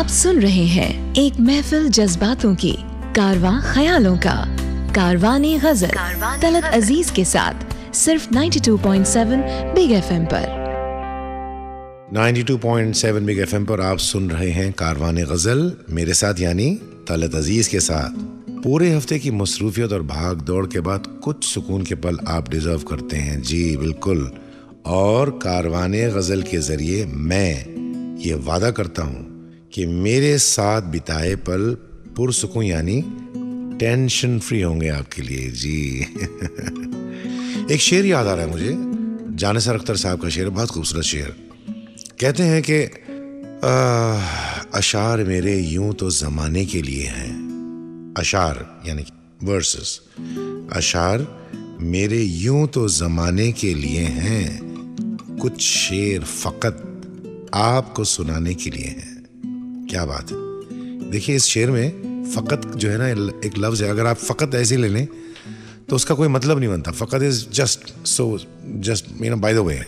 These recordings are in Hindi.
आप सुन रहे हैं एक महफिल जज्बातों की, कारवां ख्यालों का, कारवाने गजल तलत अजीज के साथ सिर्फ 92.7 बिग एफएम पर। 92.7 बिग एफएम पर आप सुन रहे हैं कारवाने गजल, मेरे साथ यानी तलत अजीज के साथ। पूरे हफ्ते की मसरूफियत और भाग दौड़ के बाद कुछ सुकून के पल आप डिजर्व करते हैं। जी बिल्कुल। और कारवाने गजल के जरिए मैं ये वादा करता हूँ कि मेरे साथ बिताए पल पुरसुकून यानी टेंशन फ्री होंगे आपके लिए। जी एक शेर याद आ रहा है मुझे, जानिसार अख्तर साहब का शेर, बहुत खूबसूरत शेर। कहते हैं कि अशार मेरे यूं तो जमाने के लिए हैं। अशार यानी वर्सेस, अशार मेरे यूं तो जमाने के लिए हैं, कुछ शेर फकत आपको सुनाने के लिए हैं। क्या बात है। देखिए इस शेर में फकत जो है ना एक लफ्ज है, अगर आप फकत ऐसे ले लें तो उसका कोई मतलब नहीं बनता। फकत is just by the way.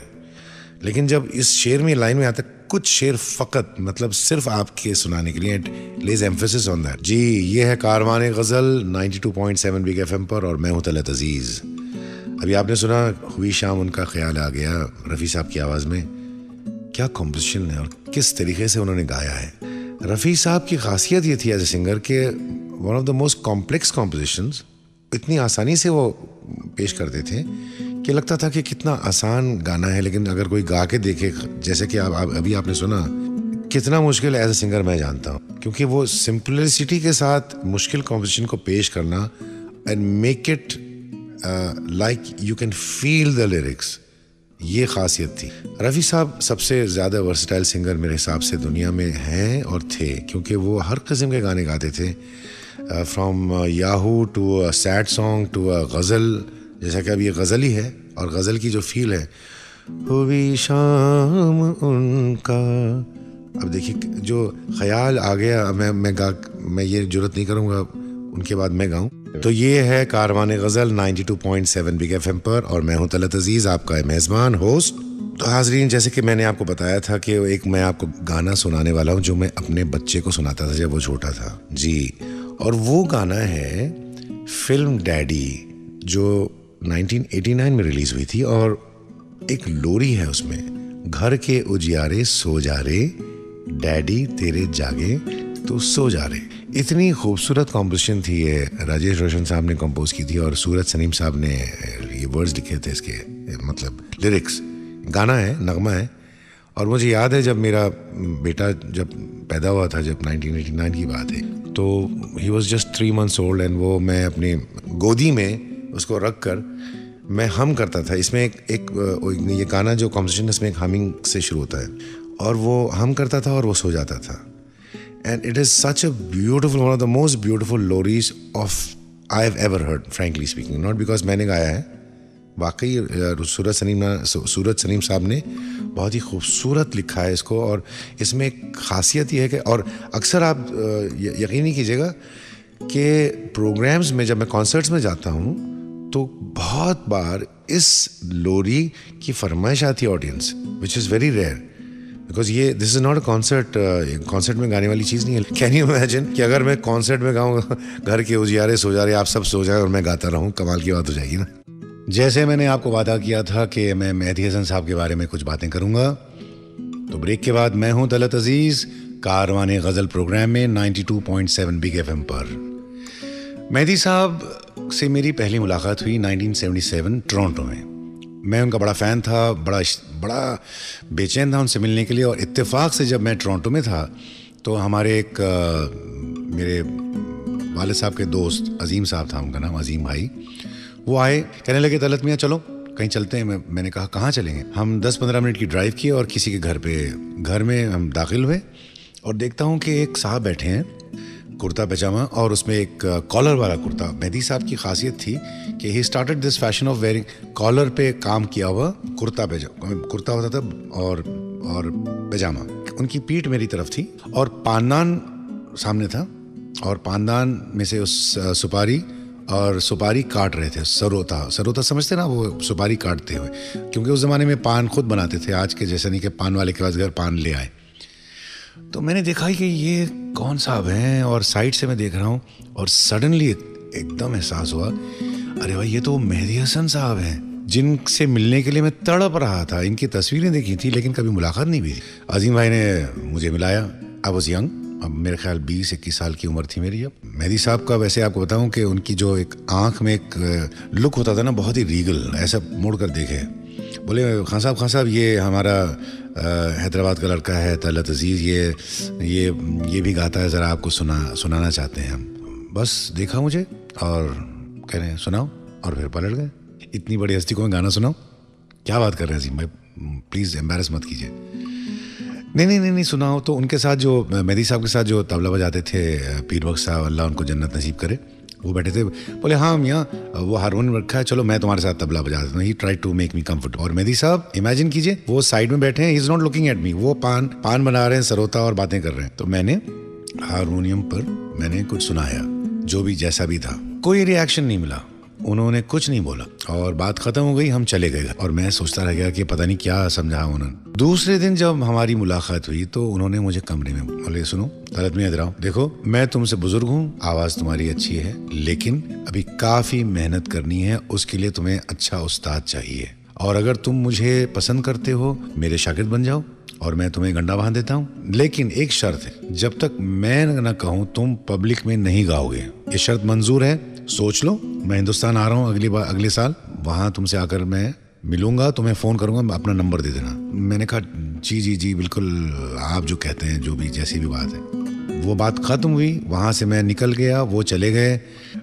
लेकिन जब इस शेर में लाइन में आता है कुछ शेर फकत, मतलब सिर्फ आपके सुनाने के लिए, लेज एम्फेसिस ऑन दैट। जी ये है कारवाने गजल 92.7 बिग एफएम पर और मैं हूं तलत अजीज। अभी आपने सुना हुई शाम उनका ख्याल आ गया, रफ़ी साहब की आवाज़ में। क्या कॉम्पोजिशन है और किस तरीके से उन्होंने गाया है। रफ़ी साहब की खासियत ये थी एज ए सिंगर के one of the most complex compositions इतनी आसानी से वो पेश करते थे कि लगता था कि कितना आसान गाना है, लेकिन अगर कोई गा के देखे, जैसे कि आप अभी आपने सुना, कितना मुश्किल एज ए सिंगर मैं जानता हूँ, क्योंकि वो सिंपलिसिटी के साथ मुश्किल कॉम्पोजिशन को पेश करना and make it like you can feel the lyrics, ये खासियत थी। रफ़ी साहब सबसे ज़्यादा वर्सटाइल सिंगर मेरे हिसाब से दुनिया में हैं और थे, क्योंकि वो हर किस्म के गाने गाते थे, from yahoo to a sad song to a ghazal, जैसा कि अब ये गज़ल ही है। और गज़ल की जो फील है, हुई शाम उनका, अब देखिए जो ख्याल आ गया, मैं ये जुर्रत नहीं करूँगा उनके बाद मैं गाऊँ। तो ये है कारवाने गजल 92.7 बिग एफएम पर और मैं हूं तलत अजीज, आपका मेज़बान होस्ट। तो हाजरीन, जैसे कि मैंने आपको बताया था कि एक मैं आपको गाना सुनाने वाला हूं जो मैं अपने बच्चे को सुनाता था जब वो छोटा था। जी, और वो गाना है फिल्म डैडी, जो 1989 में रिलीज हुई थी, और एक लोरी है उसमें, घर के उजियारे सो जा रे, डैडी तेरे जागे तो सो जा रे। इतनी खूबसूरत कॉम्पोजिशन थी ये, राजेश रोशन साहब ने कंपोज की थी और सूरज सलीम साहब ने ये वर्ड्स लिखे थे इसके, मतलब लिरिक्स। गाना है, नगमा है। और मुझे याद है जब मेरा बेटा जब पैदा हुआ था, जब 1989 की बात है, तो he was just 3 months old and वो मैं अपनी गोदी में उसको रख कर मैं हम करता था। इसमें ये गाना जो कॉम्पोजिशन इसमें एक हमिंग से शुरू होता है और वो हम करता था और वो सो जाता था। And it is such a beautiful, one of the most beautiful lories of I've ever heard, frankly speaking. Not because मैंने गाया है, वाकई सूरज सलीम साहब ने बहुत ही खूबसूरत लिखा है इसको। और इसमें एक खासियत ये है कि, और अक्सर आप यकीन नहीं कीजिएगा कि प्रोग्राम्स में जब मैं कॉन्सर्ट्स में जाता हूँ तो बहुत बार इस लोरी की फरमाइश आती है audience, which is very rare, because ये this is not a concert में गाने वाली चीज़ नहीं है। कैन यू इमेजिन कि अगर मैं कॉन्सर्ट में गाऊंगा, घर के उजियारे सो जा रहे, आप सब सो जाए और मैं गाता रहूं, कमाल की बात हो जाएगी ना। जैसे मैंने आपको वादा किया था कि मैं मेहदी हसन साहब के बारे में कुछ बातें करूंगा, तो ब्रेक के बाद मैं हूं तलत अजीज कारवाने गजल प्रोग्राम में 92.7 बिग एफएम पर। मेहदी साहब से मेरी पहली मुलाकात हुई 1977 टोरंटो में। मैं उनका बड़ा फ़ैन था, बड़ा बेचैन था उनसे मिलने के लिए। और इत्तेफाक से जब मैं टोरंटो में था तो हमारे एक मेरे वालिद साहब के दोस्त, अजीम साहब था उनका नाम, अजीम भाई, वो आए, कहने लगे तलत मियाँ चलो कहीं चलते हैं। मैंने कहा कहाँ चलेंगे। हम 10-15 मिनट की ड्राइव किए और किसी के घर में हम दाखिल हुए और देखता हूँ कि एक साहब बैठे हैं, कुर्ता पैजामा और उसमें एक कॉलर वाला कुर्ता। मेहदी साहब की खासियत थी कि he started this fashion of wearing collar पे काम किया हुआ कुर्ता होता था और पैजामा। उनकी पीठ मेरी तरफ थी और पानदान सामने था और पानदान में से उस सुपारी काट रहे थे। सरोता समझते ना, वो सुपारी काटते हुए, क्योंकि उस ज़माने में पान खुद बनाते थे, आज के जैसे नहीं कि पान वाले के पास घर पान ले आए। तो मैंने देखा कि ये कौन साहब हैं, और साइड से मैं देख रहा हूँ और सडनली एकदम एहसास हुआ, अरे भाई ये तो मेहदी हसन साहब हैं जिनसे मिलने के लिए मैं तड़प रहा था। इनकी तस्वीरें देखी थी लेकिन कभी मुलाकात नहीं हुई थी। अजीम भाई ने मुझे मिलाया। आई वॉज यंग, अब मेरे ख्याल 20-21 साल की उम्र थी मेरी। अब मेहदी साहब का वैसे आपको बताऊं कि उनकी जो एक आंख में एक लुक होता था ना, बहुत ही रीगल, ऐसा मुड़ कर देखे। बोले खान साहब ये हमारा हैदराबाद का लड़का है तलत अजीज़, ये भी गाता है, ज़रा आपको सुनाना चाहते हैं हम। बस देखा मुझे और कह रहे हैं सुनाओ, और फिर पलट गए। इतनी बड़ी हस्ती को मैं गाना सुनाऊं? क्या बात कर रहे हैं अजीम भाई, प्लीज़ एम्बैरस मत कीजिए। नहीं सुनाओ। तो उनके साथ जो मेहदी साहब के साथ जो तबला बजाते थे पीर बख्श साहब, अल्लाह उनको जन्नत नसीब करे, वो बैठे थे। बोले हाँ मियाँ वो हारमोनियम रखा है, चलो मैं तुम्हारे साथ तबला बजा देता हूँ। He try to make me comfort. और मेहदी साहब इमेजिन कीजिए वो साइड में बैठे हैं, he is not looking at me, वो पान बना रहे हैं, सरोता और बातें कर रहे हैं। तो मैंने हारमोनियम पर मैंने कुछ सुनाया, जो भी जैसा भी था। कोई रिएक्शन नहीं मिला, उन्होंने कुछ नहीं बोला और बात खत्म हो गई, हम चले गए। और मैं सोचता रह गया कि पता नहीं क्या समझा उन्होंने। दूसरे दिन जब हमारी मुलाकात हुई तो उन्होंने मुझे कमरे में बोले, सुनो तलत मियां, इधर आओ, देखो मैं तुमसे बुजुर्ग हूँ, आवाज तुम्हारी अच्छी है, लेकिन अभी काफी मेहनत करनी है, उसके लिए तुम्हें अच्छा उस्ताद चाहिए। और अगर तुम मुझे पसंद करते हो, मेरे शागिर्द बन जाओ और मैं तुम्हें गंडा बांध देता हूँ। लेकिन एक शर्त है, जब तक मैं न कहूँ तुम पब्लिक में नहीं गाओगे। ये शर्त मंजूर है? सोच लो, मैं हिंदुस्तान आ रहा हूँ अगले साल, वहाँ तुमसे आकर मैं मिलूंगा, तुम्हें फ़ोन करूंगा, अपना नंबर दे देना। मैंने कहा जी बिल्कुल, आप जो कहते हैं, जो भी जैसी भी बात है। वो बात ख़त्म हुई, वहाँ से मैं निकल गया, वो चले गए,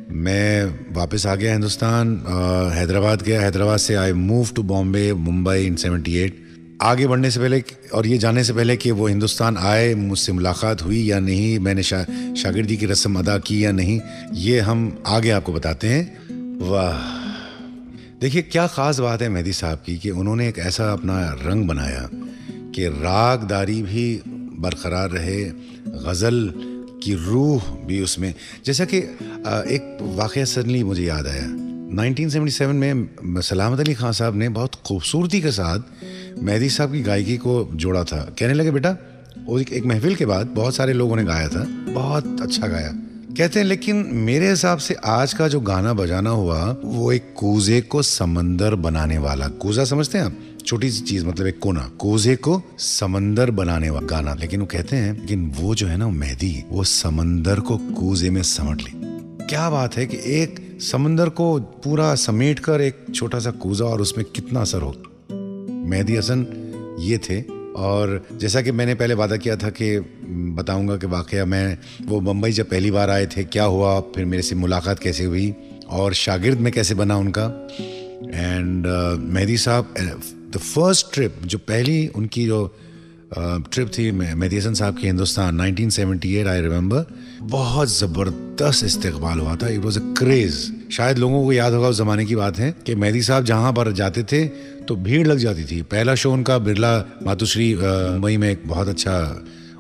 मैं वापस आ गया हिंदुस्तान, हैदराबाद गया। हैदराबाद से I move to Bombay, Mumbai in 78। आगे बढ़ने से पहले और ये जानने से पहले कि वो हिंदुस्तान आए, मुझसे मुलाकात हुई या नहीं, मैंने शागिर्दी की रस्म अदा की या नहीं, ये हम आगे आपको बताते हैं। वाह, देखिए क्या ख़ास बात है मेहदी साहब की कि उन्होंने एक ऐसा अपना रंग बनाया कि रागदारी भी बरकरार रहे, गज़ल की रूह भी उसमें। जैसा कि एक वाक़या सडनली मुझे याद आया, 1977 में सलामत अली खान साहब ने बहुत खूबसूरती के साथ मेहदी साहब की गायकी को जोड़ा था। कहने लगे बेटा, एक महफिल के बाद बहुत सारे लोगों ने गाया था, बहुत अच्छा गाया, कहते हैं, लेकिन मेरे हिसाब से आज का जो गाना बजाना हुआ वो एक कूजे को समंदर बनाने वाला, कूजा समझते हैं आप, छोटी सी चीज, मतलब एक कोना, कूजे को समंदर बनाने वाला गाना। लेकिन वो कहते हैं, लेकिन वो जो है ना मेहदी, वो समंदर को कूजे में समेट ली। क्या बात है कि एक समंदर को पूरा समेट कर एक छोटा सा कूजा, और उसमें कितना असर हो। मेहदी हसन ये थे। और जैसा कि मैंने पहले वादा किया था कि बताऊंगा कि वाकया मैं वो मुंबई जब पहली बार आए थे क्या हुआ, फिर मेरे से मुलाकात कैसे हुई और शागिर्द में कैसे बना उनका। एंड मेहदी साहब द फर्स्ट ट्रिप, जो पहली उनकी जो ट्रिप थी मेहदी हसन साहब की हिंदुस्तान 1978, आई रिमेंबर, बहुत ज़बरदस्त इस्तकबाल हुआ था। It was a craze. शायद लोगों को याद होगा, उस ज़माने की बात है कि मेहदी साहब जहाँ पर जाते थे तो भीड़ लग जाती थी। पहला शो उनका बिरला मातुश्री मुंबई में एक बहुत अच्छा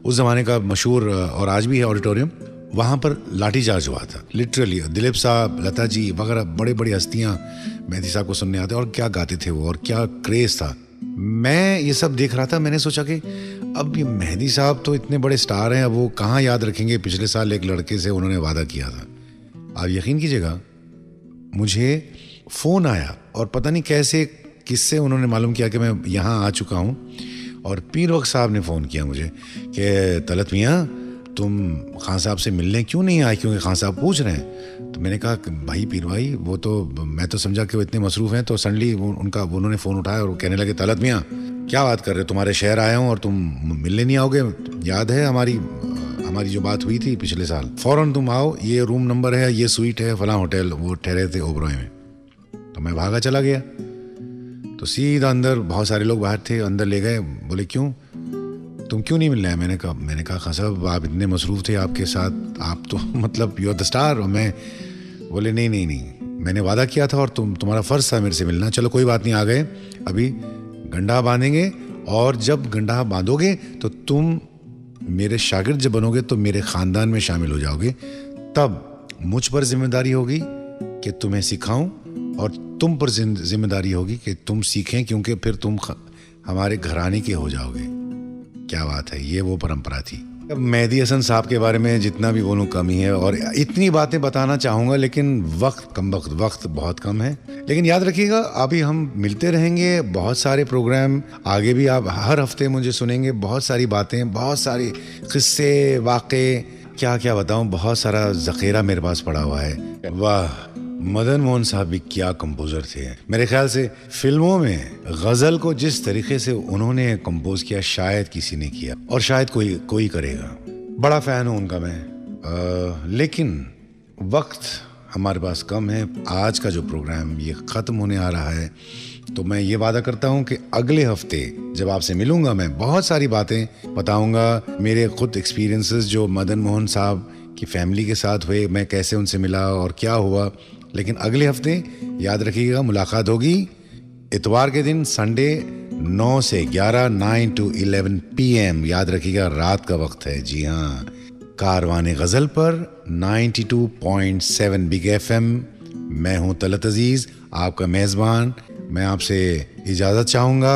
उस ज़माने का मशहूर और आज भी है ऑडिटोरियम, वहाँ पर लाठीचार्ज हुआ था लिटरली। दिलीप साहब, लता जी वगैरह बड़ी बड़ी हस्तियाँ मेहदी साहब को सुनने आते, और क्या गाते थे वो, और क्या क्रेज़ था। मैं ये सब देख रहा था, मैंने सोचा कि अब ये मेहदी साहब तो इतने बड़े स्टार हैं, अब वो कहाँ याद रखेंगे पिछले साल एक लड़के से उन्होंने वादा किया था। आप यकीन कीजिएगा, मुझे फ़ोन आया और पता नहीं कैसे किससे उन्होंने मालूम किया कि मैं यहाँ आ चुका हूँ, और पीर बख्श साहब ने फ़ोन किया मुझे कि तलत मियाँ तुम खान साहब से मिलने क्यों नहीं आए, क्योंकि खान साहब पूछ रहे हैं। तो मैंने कहा भाई पीर भाई, वो तो मैं तो समझा कि वो इतने मसरूफ़ हैं। तो सडनली उन्होंने फ़ोन उठाया और कहने लगे, तलत मियाँ क्या बात कर रहे हो, तुम्हारे शहर आया हूँ और तुम मिलने नहीं आओगे? याद है हमारी जो बात हुई थी पिछले साल, फ़ौरन तुम आओ, ये रूम नंबर है, ये स्वीट है, फलां होटल। वो ठहरे थे ओबरॉय में। तो मैं भागा चला गया, तो सीधा अंदर, बहुत सारे लोग बाहर थे, अंदर ले गए। बोले क्यों, तुम क्यों नहीं मिल रहे? मैंने कहा खान साहब आप इतने मसरूफ़ थे, आपके साथ आप तो मतलब यू आर द स्टार। और मैं बोले नहीं, मैंने वादा किया था और तुम्हारा फ़र्ज़ था मेरे से मिलना। चलो कोई बात नहीं, आ गए, अभी गंडा बांधेंगे, और जब गंडा बांधोगे तो तुम मेरे शागिर्द जब बनोगे तो मेरे ख़ानदान में शामिल हो जाओगे। तब मुझ पर जिम्मेदारी होगी कि तुम्हें सिखाऊं, और तुम पर जिम्मेदारी होगी कि तुम सीखें, क्योंकि फिर तुम हमारे घराने के हो जाओगे। क्या बात है, ये वो परंपरा थी। अब मेहदी हसन साहब के बारे में जितना भी बोलूं कम ही है, और इतनी बातें बताना चाहूँगा लेकिन वक्त बहुत कम है। लेकिन याद रखिएगा, अभी हम मिलते रहेंगे, बहुत सारे प्रोग्राम आगे भी आप हर हफ्ते मुझे सुनेंगे, बहुत सारी बातें, बहुत सारी किस्से, वाक़े, क्या क्या बताऊं, बहुत सारा ज़ख़ीरा मेरे पास पड़ा हुआ है। वाह, मदन मोहन साहब भी क्या कंपोज़र थे। मेरे ख्याल से फिल्मों में गज़ल को जिस तरीके से उन्होंने कंपोज किया शायद किसी ने किया, और शायद कोई करेगा। बड़ा फ़ैन हूँ उनका मैं। लेकिन वक्त हमारे पास कम है। आज का जो प्रोग्राम ये ख़त्म होने आ रहा है, तो मैं ये वादा करता हूँ कि अगले हफ्ते जब आपसे मिलूंगा मैं बहुत सारी बातें बताऊंगा, मेरे खुद एक्सपीरियंसेस जो मदन मोहन साहब की फैमिली के साथ हुए, मैं कैसे उनसे मिला और क्या हुआ। लेकिन अगले हफ्ते याद रखिएगा, मुलाकात होगी इतवार के दिन, संडे 9 से 11, 9 to 11 PM। याद रखिएगा, रात का वक्त है। जी हाँ, कारवाने गज़ल पर 92.7 बिग FM। मैं हूँ तलत अजीज़, आपका मेज़बान। मैं आपसे इजाज़त चाहूँगा।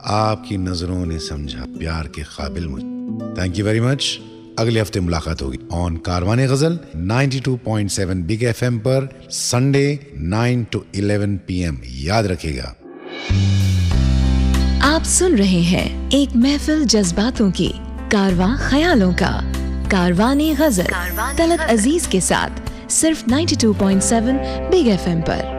आपकी नज़रों ने समझा प्यार के काबिल मुझे। Thank you very much. अगले हफ्ते मुलाकात होगी ऑन कारवाने गज़ल 92.7 बिग FM पर, संडे 9 to 11 PM। याद रखिएगा। आप सुन रहे हैं एक महफिल जज्बातों की, कारवां ख्यालों का, कारवाने गज़ल तलत अजीज के साथ, सिर्फ 92.7 बिग FM पर।